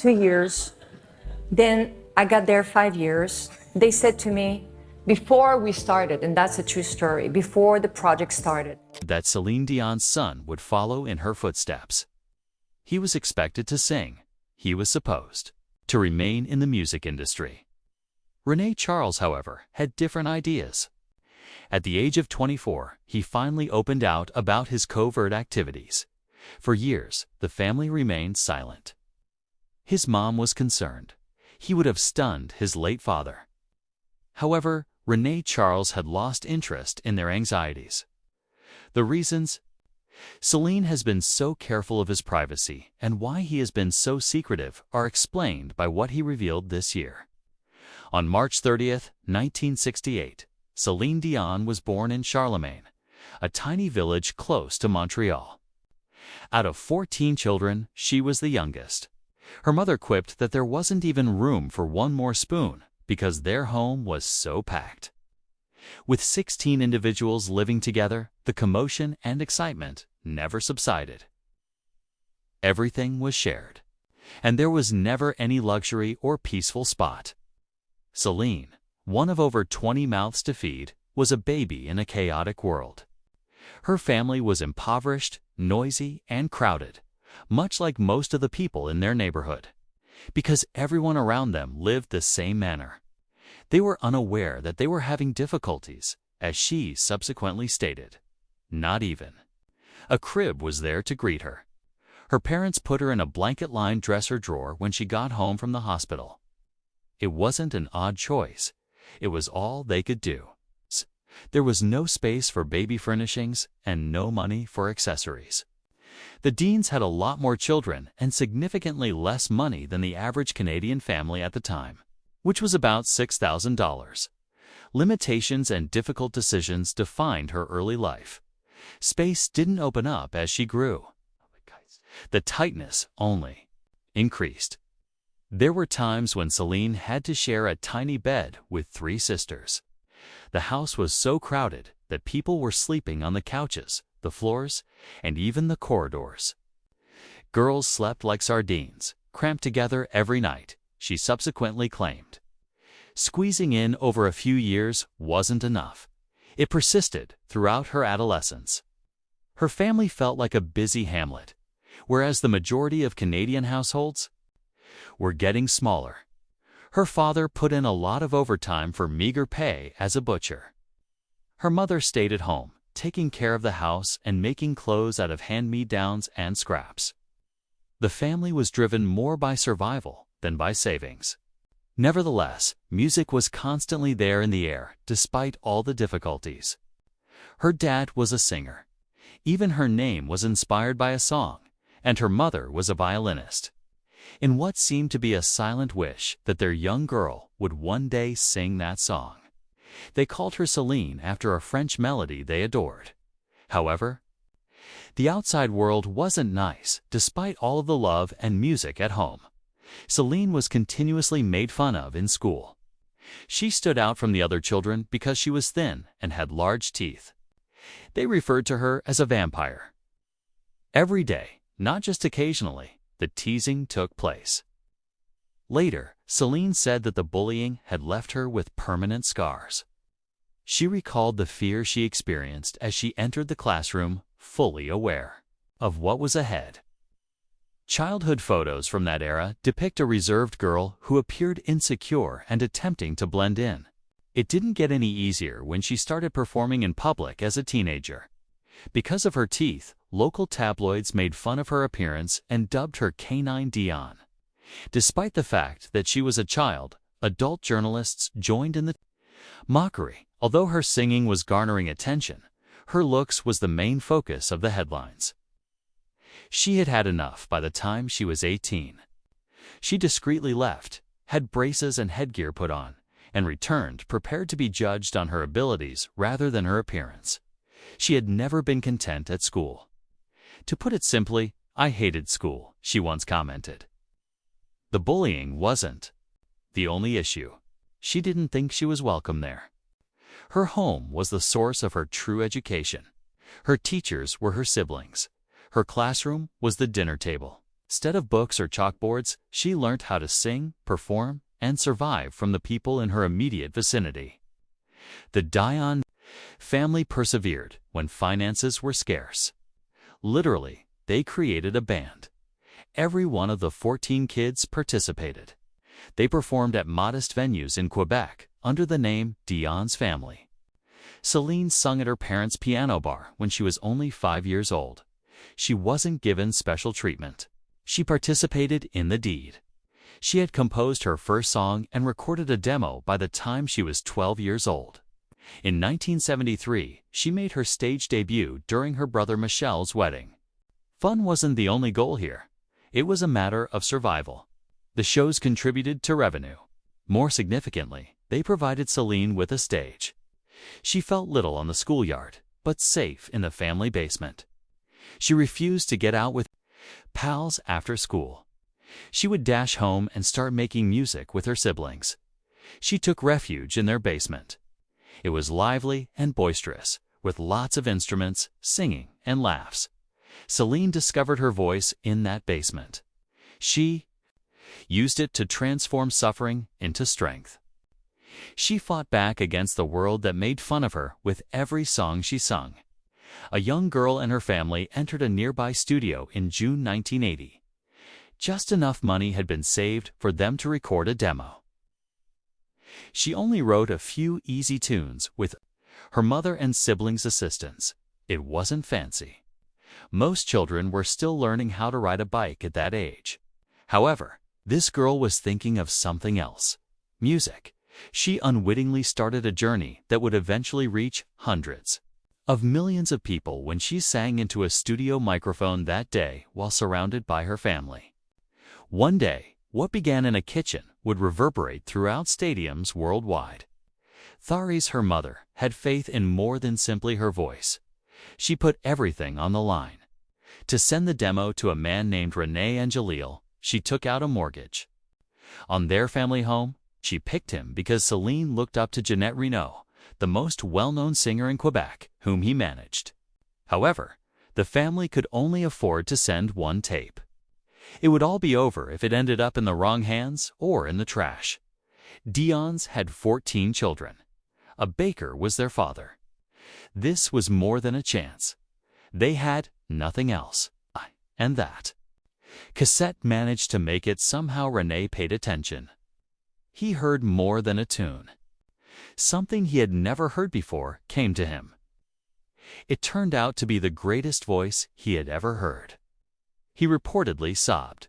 2 years. Then I got there 5 years. They said to me, before we started, and that's a true story, before the project started, that Celine Dion's son would follow in her footsteps. He was expected to sing. He was supposed to remain in the music industry. René-Charles, however, had different ideas. At the age of 24, he finally opened out about his covert activities. For years, the family remained silent. His mom was concerned. He would have stunned his late father. However, René-Charles had lost interest in their anxieties. The reasons? Celine has been so careful of his privacy, and why he has been so secretive are explained by what he revealed this year. On March 30th, 1968, Celine Dion was born in Charlemagne, a tiny village close to Montreal. Out of 14 children, she was the youngest. Her mother quipped that there wasn't even room for one more spoon because their home was so packed. With 16 individuals living together, the commotion and excitement never subsided. Everything was shared, and there was never any luxury or peaceful spot. Celine, one of over 20 mouths to feed, was a baby in a chaotic world. Her family was impoverished, noisy, and crowded, much like most of the people in their neighborhood, because everyone around them lived the same manner. They were unaware that they were having difficulties, as she subsequently stated. Not even a crib was there to greet her. Her parents put her in a blanket-lined dresser drawer when she got home from the hospital. It wasn't an odd choice. It was all they could do. There was no space for baby furnishings and no money for accessories. The Deans had a lot more children and significantly less money than the average Canadian family at the time, which was about $6,000. Limitations and difficult decisions defined her early life. Space didn't open up as she grew. The tightness only increased. There were times when Celine had to share a tiny bed with 3 sisters. The house was so crowded that people were sleeping on the couches, the floors, and even the corridors. Girls slept like sardines, cramped together every night, she subsequently claimed. Squeezing in over a few years wasn't enough. It persisted throughout her adolescence. Her family felt like a busy hamlet, whereas the majority of Canadian households were getting smaller. Her father put in a lot of overtime for meager pay as a butcher. Her mother stayed at home, taking care of the house and making clothes out of hand-me-downs and scraps. The family was driven more by survival than by savings. Nevertheless, music was constantly there in the air, despite all the difficulties. Her dad was a singer. Even her name was inspired by a song, and her mother was a violinist. In what seemed to be a silent wish that their young girl would one day sing that song. They called her Celine after a French melody they adored. However, the outside world wasn't nice, despite all of the love and music at home. Celine was continuously made fun of in school. She stood out from the other children because she was thin and had large teeth. They referred to her as a vampire. Every day, not just occasionally, the teasing took place. Later, Celine said that the bullying had left her with permanent scars. She recalled the fear she experienced as she entered the classroom, fully aware of what was ahead. Childhood photos from that era depict a reserved girl who appeared insecure and attempting to blend in. It didn't get any easier when she started performing in public as a teenager. Because of her teeth, local tabloids made fun of her appearance and dubbed her Canine Dion. Despite the fact that she was a child, adult journalists joined in the mockery. Although her singing was garnering attention, her looks was the main focus of the headlines. She had had enough by the time she was 18. She discreetly left, had braces and headgear put on, and returned prepared to be judged on her abilities rather than her appearance. She had never been content at school. To put it simply, I hated school, she once commented. The bullying wasn't the only issue. She didn't think she was welcome there. Her home was the source of her true education. Her teachers were her siblings. Her classroom was the dinner table. Instead of books or chalkboards, she learned how to sing, perform, and survive from the people in her immediate vicinity. The Dion family persevered when finances were scarce. Literally, they created a band. Every one of the 14 kids participated. They performed at modest venues in Quebec under the name Dion's Family. Celine sung at her parents' piano bar when she was only 5 years old. She wasn't given special treatment. She participated in the deed. She had composed her first song and recorded a demo by the time she was 12 years old. In 1973, she made her stage debut during her brother Michel's wedding. Fun wasn't the only goal here. It was a matter of survival. The shows contributed to revenue. More significantly, they provided Celine with a stage. She felt little on the schoolyard, but safe in the family basement. She refused to get out with pals after school. She would dash home and start making music with her siblings. She took refuge in their basement. It was lively and boisterous, with lots of instruments, singing, and laughs. Celine discovered her voice in that basement. She used it to transform suffering into strength. She fought back against the world that made fun of her with every song she sung. A young girl and her family entered a nearby studio in June 1980. Just enough money had been saved for them to record a demo. She only wrote a few easy tunes with her mother and siblings' assistance. It wasn't fancy. Most children were still learning how to ride a bike at that age. However, this girl was thinking of something else: music. She unwittingly started a journey that would eventually reach hundreds of millions of people when she sang into a studio microphone that day while surrounded by her family. One day, what began in a kitchen would reverberate throughout stadiums worldwide. Therese, her mother, had faith in more than simply her voice. She put everything on the line. To send the demo to a man named René and Jalil, she took out a mortgage. On their family home, she picked him because Celine looked up to Jeanette Renaud, the most well-known singer in Quebec, whom he managed. However, the family could only afford to send one tape. It would all be over if it ended up in the wrong hands or in the trash. Dion's had 14 children. A baker was their father. This was more than a chance. They had nothing else. And that cassette managed to make it. Somehow René paid attention. He heard more than a tune. Something he had never heard before came to him. It turned out to be the greatest voice he had ever heard. He reportedly sobbed.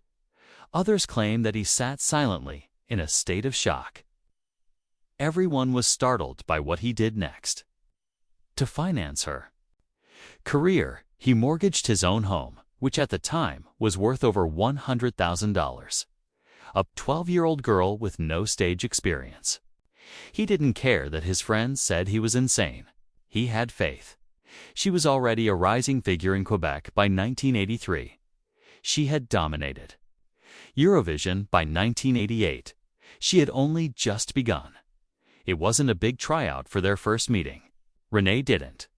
Others claim that he sat silently, in a state of shock. Everyone was startled by what he did next. To finance her career, he mortgaged his own home, which at the time was worth over $100,000. A 12-year-old girl with no stage experience. He didn't care that his friends said he was insane. He had faith. She was already a rising figure in Quebec by 1983. She had dominated Eurovision by 1988. She had only just begun. It wasn't a big tryout for their first meeting. René didn't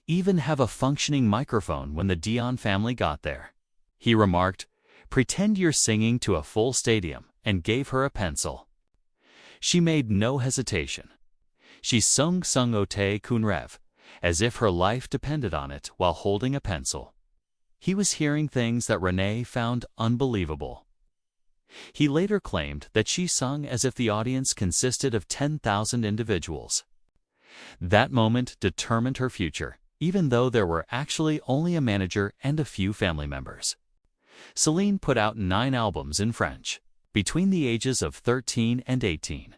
even have a functioning microphone when the Dion family got there. He remarked, "Pretend you're singing to a full stadium," and gave her a pencil. She made no hesitation. She sung ote qu'un rêve, as if her life depended on it while holding a pencil. He was hearing things that René found unbelievable. He later claimed that she sung as if the audience consisted of 10,000 individuals. That moment determined her future, even though there were actually only a manager and a few family members. Celine put out 9 albums in French. Between the ages of 13 and 18,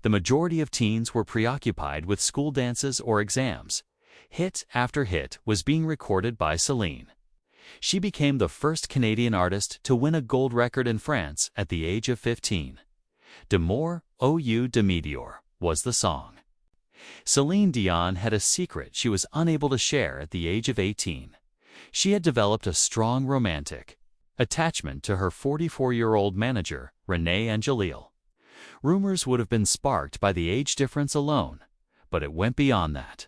the majority of teens were preoccupied with school dances or exams. Hit after hit was being recorded by Celine. She became the first Canadian artist to win a gold record in France at the age of 15. D'amour ou de météore was the song. Celine Dion had a secret she was unable to share at the age of 18. She had developed a strong romantic attachment to her 44-year-old manager, René and Jalil. Rumors would have been sparked by the age difference alone, but it went beyond that.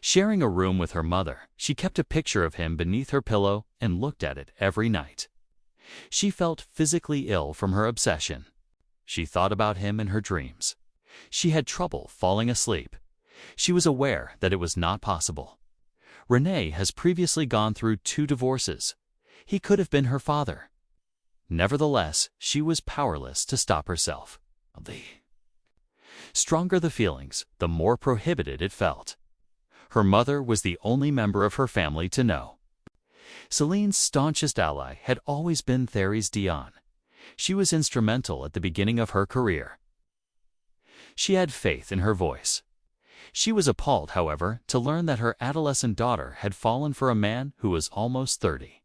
Sharing a room with her mother, she kept a picture of him beneath her pillow and looked at it every night. She felt physically ill from her obsession. She thought about him in her dreams. She had trouble falling asleep. She was aware that it was not possible. René has previously gone through 2 divorces. He could have been her father. Nevertheless, she was powerless to stop herself. The stronger the feelings, the more prohibited it felt. Her mother was the only member of her family to know. Celine's staunchest ally had always been Celine Dion. She was instrumental at the beginning of her career. She had faith in her voice. She was appalled, however, to learn that her adolescent daughter had fallen for a man who was almost 30.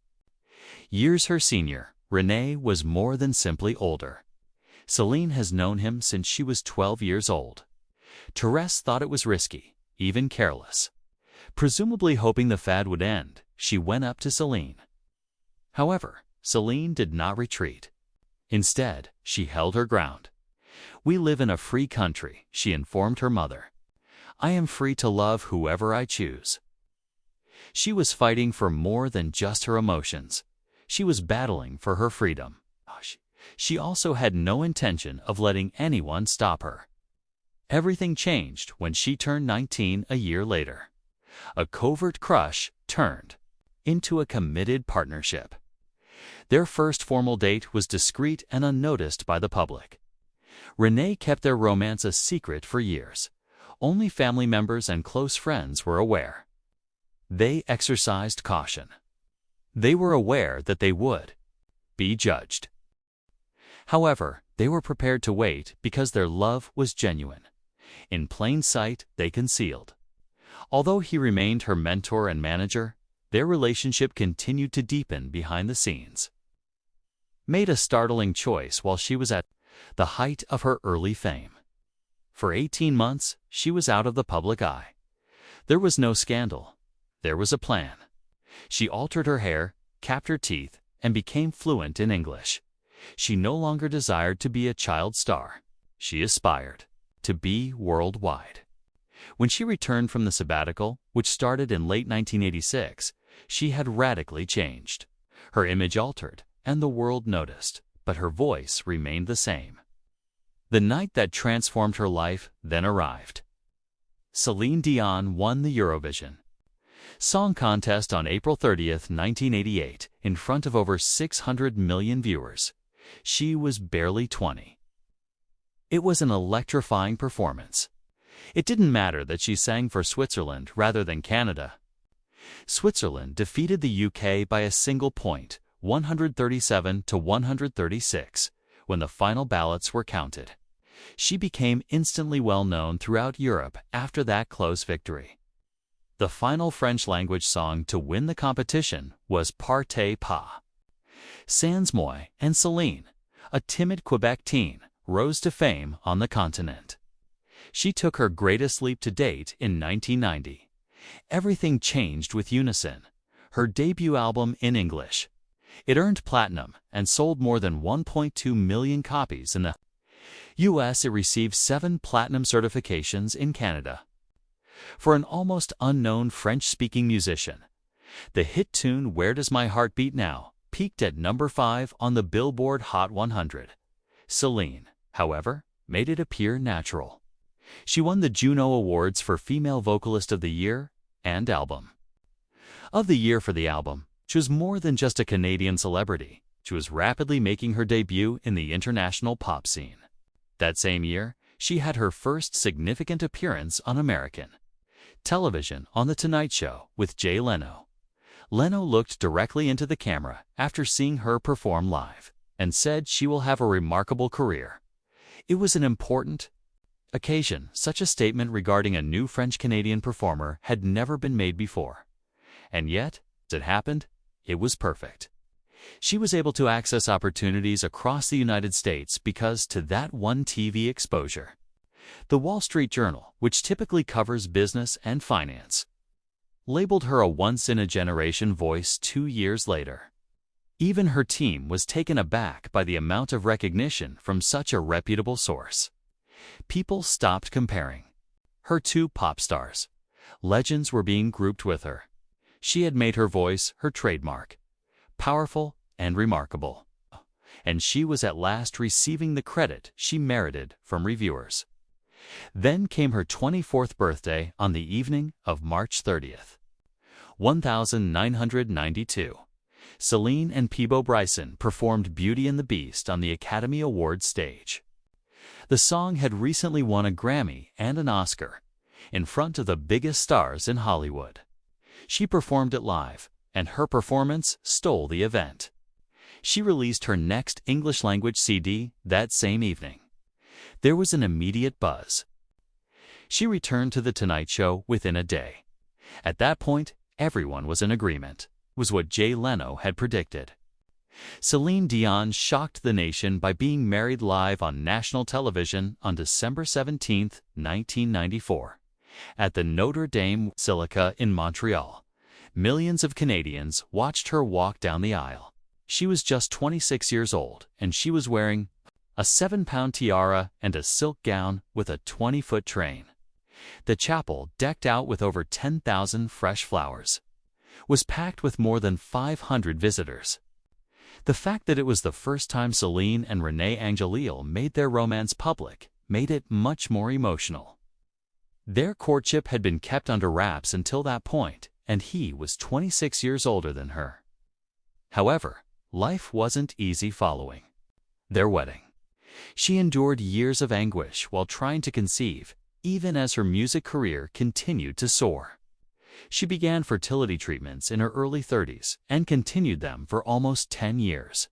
Years her senior, René was more than simply older. Celine has known him since she was 12 years old. Therese thought it was risky, even careless. Presumably hoping the fad would end, she went up to Celine. However, Celine did not retreat. Instead, she held her ground. "We live in a free country," she informed her mother. "I am free to love whoever I choose." She was fighting for more than just her emotions. She was battling for her freedom. She also had no intention of letting anyone stop her. Everything changed when she turned 19 a year later. A covert crush turned into a committed partnership. Their first formal date was discreet and unnoticed by the public. René kept their romance a secret for years. Only family members and close friends were aware. They exercised caution. They were aware that they would be judged. However, they were prepared to wait because their love was genuine. In plain sight, they concealed. Although he remained her mentor and manager, their relationship continued to deepen behind the scenes. Made a startling choice while she was at the height of her early fame. For 18 months, she was out of the public eye. There was no scandal. There was a plan. She altered her hair, capped her teeth, and became fluent in English. She no longer desired to be a child star. She aspired to be worldwide. When she returned from the sabbatical, which started in late 1986, she had radically changed. Her image altered, and the world noticed, but her voice remained the same. The night that transformed her life then arrived. Celine Dion won the Eurovision Song Contest on April 30, 1988, in front of over 600 million viewers. She was barely 20. It was an electrifying performance. It didn't matter that she sang for Switzerland rather than Canada. Switzerland defeated the UK by a single point, 137 to 136, when the final ballots were counted. She became instantly well known throughout Europe after that close victory. The final French-language song to win the competition was Partez Pas. Sans Moi and Celine, a timid Quebec teen, rose to fame on the continent. She took her greatest leap to date in 1990. Everything changed with Unison, her debut album in English. It earned platinum and sold more than 1.2 million copies in the US. It received 7 platinum certifications in Canada. For an almost unknown French-speaking musician, the hit tune Where Does My Heart Beat Now peaked at number 5 on the Billboard Hot 100. Celine, however, made it appear natural. She won the Juno Awards for Female Vocalist of the Year and Album of the Year for the album. She was more than just a Canadian celebrity. She was rapidly making her debut in the international pop scene. That same year, she had her first significant appearance on American television on The Tonight Show with Jay Leno. Leno looked directly into the camera after seeing her perform live and said she will have a remarkable career. It was an important occasion. Such a statement regarding a new French-Canadian performer had never been made before. And yet, as it happened, it was perfect. She was able to access opportunities across the United States because to that one TV exposure. The Wall Street Journal, which typically covers business and finance, labeled her a once-in-a-generation voice 2 years later. Even her team was taken aback by the amount of recognition from such a reputable source. People stopped comparing her to pop stars. Legends were being grouped with her. She had made her voice her trademark, powerful and remarkable. and she was at last receiving the credit she merited from reviewers. Then came her 24th birthday on the evening of March 30th. 1992. Celine and Peabo Bryson performed Beauty and the Beast on the Academy Awards stage. The song had recently won a Grammy and an Oscar, in front of the biggest stars in Hollywood. She performed it live, and her performance stole the event. She released her next English-language CD that same evening. There was an immediate buzz. She returned to The Tonight Show within a day. At that point, everyone was in agreement, was what Jay Leno had predicted. Celine Dion shocked the nation by being married live on national television on December 17, 1994, at the Notre Dame Basilica in Montreal. Millions of Canadians watched her walk down the aisle. She was just 26 years old, and she was wearing a 7-pound tiara and a silk gown with a 20-foot train. The chapel, decked out with over 10,000 fresh flowers, was packed with more than 500 visitors. The fact that it was the first time Celine and René-Angélil made their romance public made it much more emotional. Their courtship had been kept under wraps until that point, and he was 26 years older than her. However, life wasn't easy following their wedding. She endured years of anguish while trying to conceive, even as her music career continued to soar. She began fertility treatments in her early 30s and continued them for almost 10 years.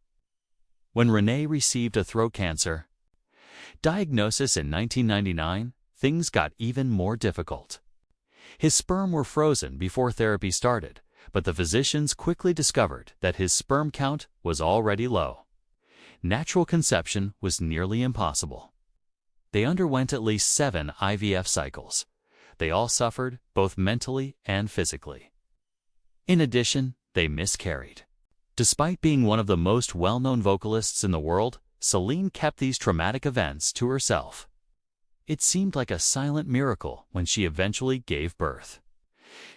When René received a throat cancer diagnosis in 1999, things got even more difficult. His sperm were frozen before therapy started, but the physicians quickly discovered that his sperm count was already low. Natural conception was nearly impossible. They underwent at least 7 IVF cycles. They all suffered, both mentally and physically. In addition, they miscarried. Despite being one of the most well-known vocalists in the world, Celine kept these traumatic events to herself. It seemed like a silent miracle when she eventually gave birth.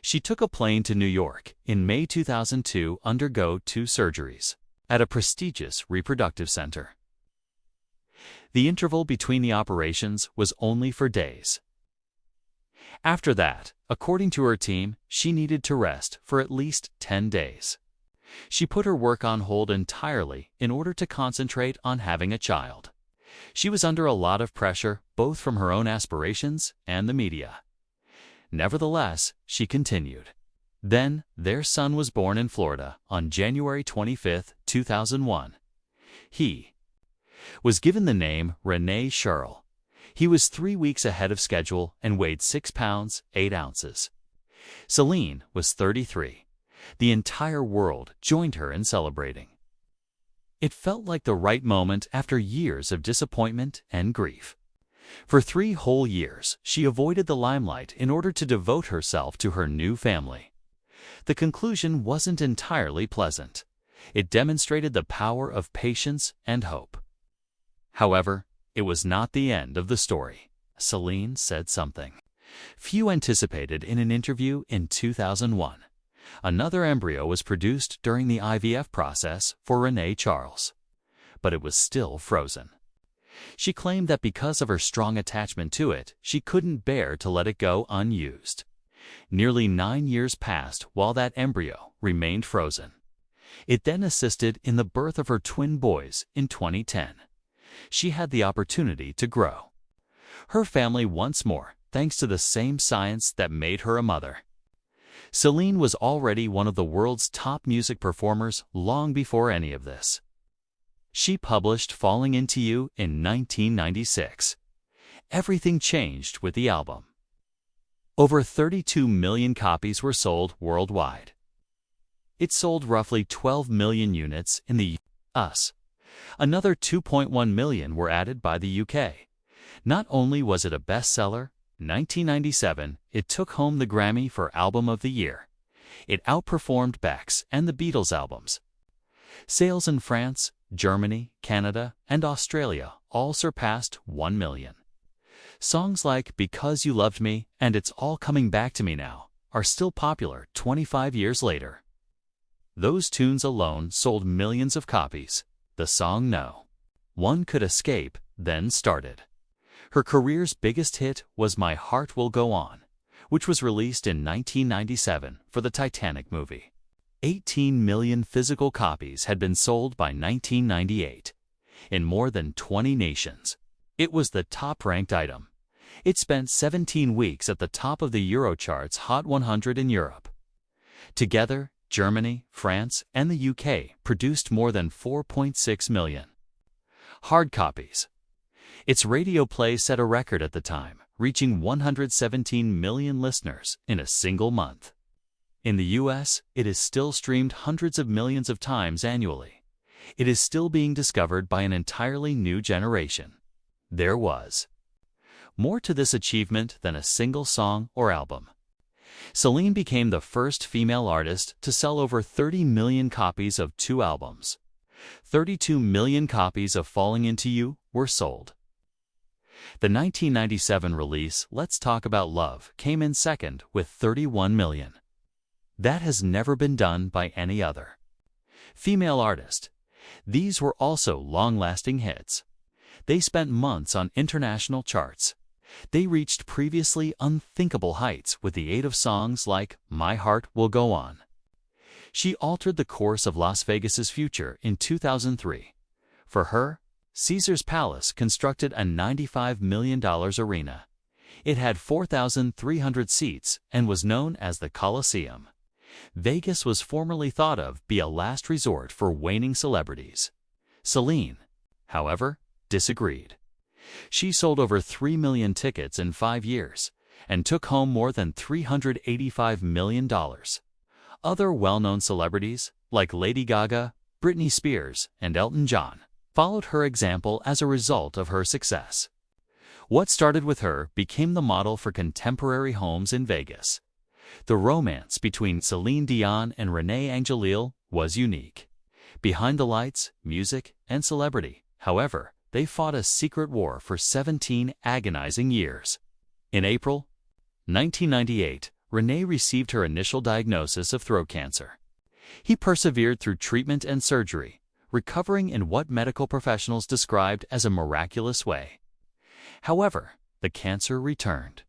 She took a plane to New York in May 2002 to undergo 2 surgeries at a prestigious reproductive center. The interval between the operations was only for days. After that, according to her team, she needed to rest for at least 10 days. She put her work on hold entirely in order to concentrate on having a child. She was under a lot of pressure, both from her own aspirations and the media. Nevertheless, she continued. Then, their son was born in Florida on January 25, 2001. He was given the name René-Charles. He was 3 weeks ahead of schedule and weighed 6 pounds, 8 ounces. Celine was 33. The entire world joined her in celebrating. It felt like the right moment after years of disappointment and grief. For 3 whole years, she avoided the limelight in order to devote herself to her new family. The conclusion wasn't entirely pleasant. It demonstrated the power of patience and hope. However, it was not the end of the story. Celine said something few anticipated in an interview in 2001. Another embryo was produced during the IVF process for René-Charles, but it was still frozen. She claimed that because of her strong attachment to it, she couldn't bear to let it go unused. Nearly 9 years passed while that embryo remained frozen. It then assisted in the birth of her twin boys in 2010. She had the opportunity to grow her family once more, thanks to the same science that made her a mother. Celine was already one of the world's top music performers long before any of this. She published Falling Into You in 1996. Everything changed with the album. Over 32 million copies were sold worldwide. It sold roughly 12 million units in the US. Another 2.1 million were added by the UK. Not only was it a bestseller, 1997, it took home the Grammy for Album of the Year. It outperformed Beck's and the Beatles albums. Sales in France, Germany, Canada, and Australia all surpassed 1 million. Songs like Because You Loved Me and It's All Coming Back to Me Now are still popular 25 years later. Those tunes alone sold millions of copies. The song No One Could Escape then started. Her career's biggest hit was My Heart Will Go On, which was released in 1997 for the Titanic movie. 18 million physical copies had been sold by 1998 in more than 20 nations. It was the top-ranked item. It spent 17 weeks at the top of the Eurochart's Hot 100 in Europe. Together, Germany, France, and the UK produced more than 4.6 million hard copies. Its radio play set a record at the time, reaching 117 million listeners in a single month. In the US, it is still streamed hundreds of millions of times annually. It is still being discovered by an entirely new generation. There was more to this achievement than a single song or album. Celine became the first female artist to sell over 30 million copies of 2 albums. 32 million copies of Falling Into You were sold. The 1997 release Let's Talk About Love came in second with 31 million. That has never been done by any other female artist. These were also long-lasting hits. They spent months on international charts. They reached previously unthinkable heights with the aid of songs like My Heart Will Go On. She altered the course of Las Vegas's future in 2003. For her, Caesar's Palace constructed a $95 million arena. It had 4,300 seats and was known as the Coliseum. Vegas was formerly thought of be a last resort for waning celebrities. Celine, however, disagreed. She sold over 3 million tickets in 5 years and took home more than $385 million. Other well-known celebrities, like Lady Gaga, Britney Spears, and Elton John, followed her example as a result of her success. What started with her became the model for contemporary homes in Vegas. The romance between Celine Dion and René Angelil was unique. Behind the lights, music, and celebrity, however, they fought a secret war for 17 agonizing years. In April 1998, René received her initial diagnosis of throat cancer. He persevered through treatment and surgery, recovering in what medical professionals described as a miraculous way. However, the cancer returned.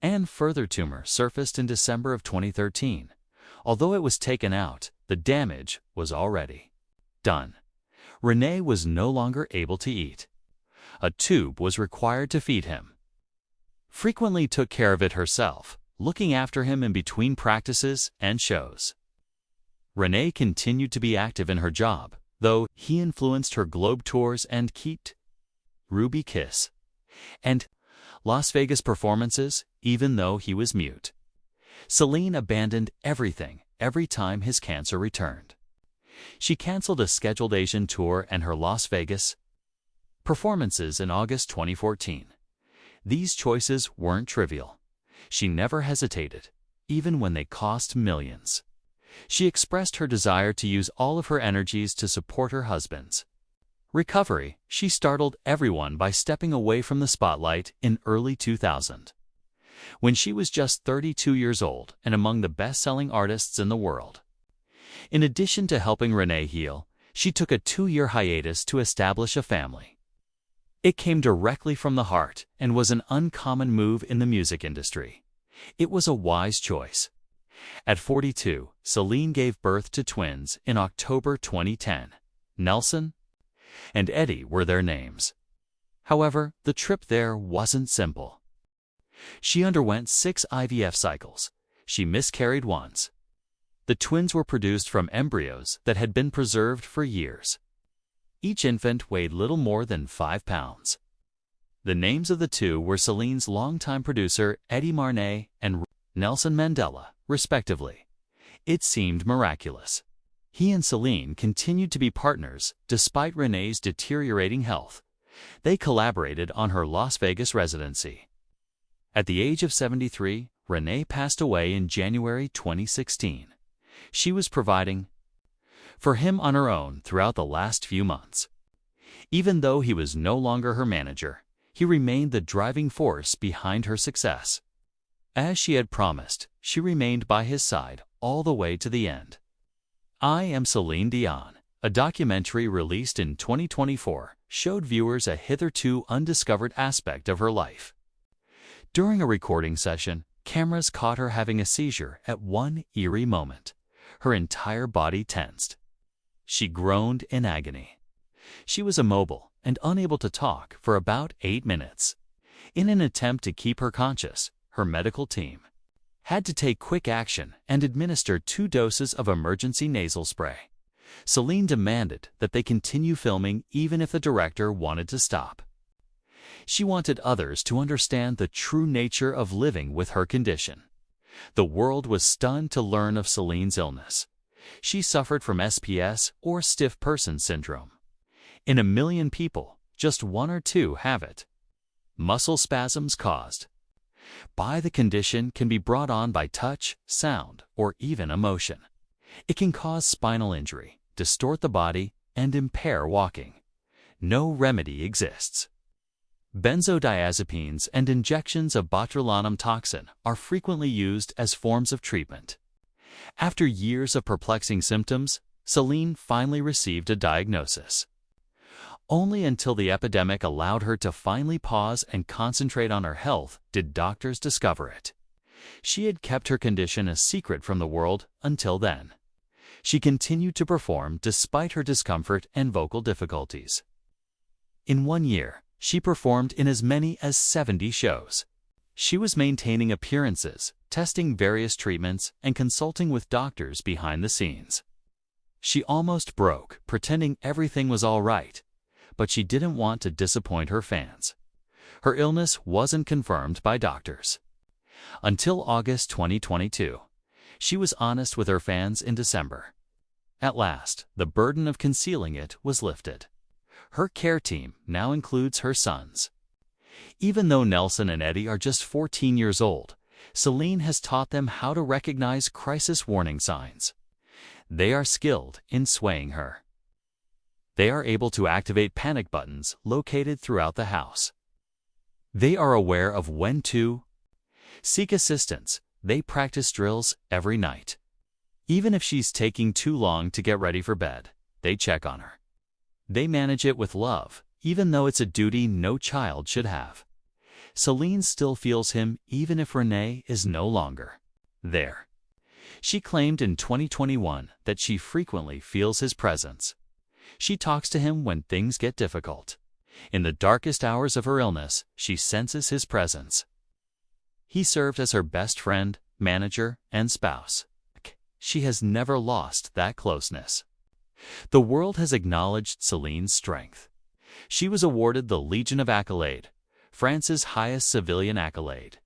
And further tumor surfaced in December of 2013. Although it was taken out, the damage was already done. René was no longer able to eat. A tube was required to feed him. Frequently took care of it herself, looking after him in between practices and shows. René continued to be active in her job, though he influenced her globe tours and Keat, Ruby Kiss, and Las Vegas performances, even though he was mute. Celine abandoned everything every time his cancer returned. She canceled a scheduled Asian tour and her Las Vegas performances in August 2014. These choices weren't trivial. She never hesitated, even when they cost millions. She expressed her desire to use all of her energies to support her husband's recovery. She startled everyone by stepping away from the spotlight in early 2000. When she was just 32 years old and among the best-selling artists in the world. In addition to helping René heal, she took a 2-year hiatus to establish a family. It came directly from the heart and was an uncommon move in the music industry. It was a wise choice. At 42, Celine gave birth to twins in October 2010. Nelson and Eddie were their names. However, the trip there wasn't simple. She underwent 6 IVF cycles. She miscarried once. The twins were produced from embryos that had been preserved for years. Each infant weighed little more than 5 pounds. The names of the two were Celine's longtime producer Eddie Marnay and Nelson Mandela, respectively. It seemed miraculous. He and Celine continued to be partners despite René's deteriorating health. They collaborated on her Las Vegas residency. At the age of 73, René passed away in January 2016. She was providing for him on her own throughout the last few months. Even though he was no longer her manager, he remained the driving force behind her success. As she had promised, she remained by his side all the way to the end. I am Celine Dion. A documentary released in 2024 showed viewers a hitherto undiscovered aspect of her life. During a recording session, cameras caught her having a seizure at one eerie moment. Her entire body tensed. She groaned in agony. She was immobile and unable to talk for about 8 minutes. In an attempt to keep her conscious, her medical team had to take quick action and administer 2 doses of emergency nasal spray. Celine demanded that they continue filming even if the director wanted to stop. She wanted others to understand the true nature of living with her condition. The world was stunned to learn of Celine's illness. She suffered from SPS, or stiff person syndrome. In 1 million people, just 1 or 2 have it. Muscle spasms caused by the condition can be brought on by touch, sound, or even emotion. It can cause spinal injury, distort the body, and impair walking. No remedy exists. Benzodiazepines and injections of botulinum toxin are frequently used as forms of treatment. After years of perplexing symptoms, Celine finally received a diagnosis. Only until the epidemic allowed her to finally pause and concentrate on her health did doctors discover it. She had kept her condition a secret from the world until then. She continued to perform despite her discomfort and vocal difficulties. In 1 year, she performed in as many as 70 shows. She was maintaining appearances, testing various treatments, and consulting with doctors behind the scenes. She almost broke, pretending everything was all right, but she didn't want to disappoint her fans. Her illness wasn't confirmed by doctors. Until August 2022, she was honest with her fans in December. At last, the burden of concealing it was lifted. Her care team now includes her sons. Even though Nelson and Eddie are just 14 years old, Celine has taught them how to recognize crisis warning signs. They are skilled in swaying her. They are able to activate panic buttons located throughout the house. They are aware of when to seek assistance. They practice drills every night. Even if she's taking too long to get ready for bed, they check on her. They manage it with love, even though it's a duty no child should have. Celine still feels him even if René is no longer there. She claimed in 2021 that she frequently feels his presence. She talks to him when things get difficult. In the darkest hours of her illness, she senses his presence. He served as her best friend, manager, and spouse. She has never lost that closeness. The world has acknowledged Celine's strength. She was awarded the Legion of Accolade, France's highest civilian accolade.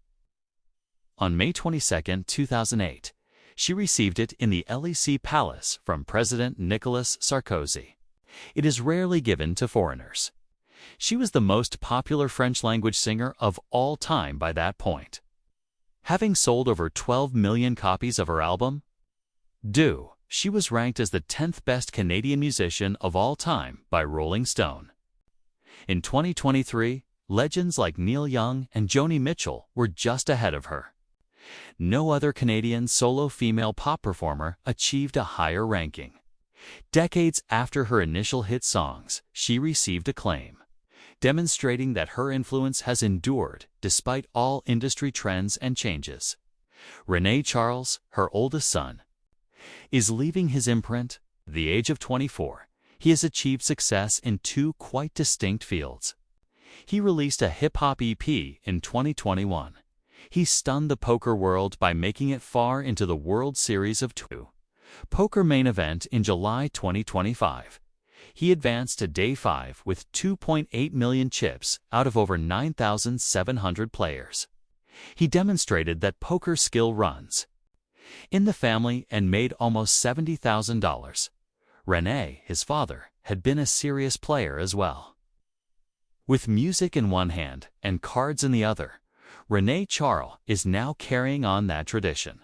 On May 22, 2008, she received it in the Élysée Palace from President Nicolas Sarkozy. It is rarely given to foreigners. She was the most popular French-language singer of all time by that point, having sold over 12 million copies of her album, Do. She was ranked as the 10th best Canadian musician of all time by Rolling Stone. In 2023, legends like Neil Young and Joni Mitchell were just ahead of her. No other Canadian solo female pop performer achieved a higher ranking. Decades after her initial hit songs, she received acclaim, demonstrating that her influence has endured despite all industry trends and changes. René-Charles, her oldest son, is leaving his imprint. At the age of 24, he has achieved success in 2 quite distinct fields. He released a hip-hop EP in 2021. He stunned the poker world by making it far into the World Series of Poker main event in July 2025. He advanced to Day 5 with 2.8 million chips out of over 9,700 players. He demonstrated that poker skill runs in the family and made almost $70,000. René, his father, had been a serious player as well. With music in one hand and cards in the other, René-Charles is now carrying on that tradition.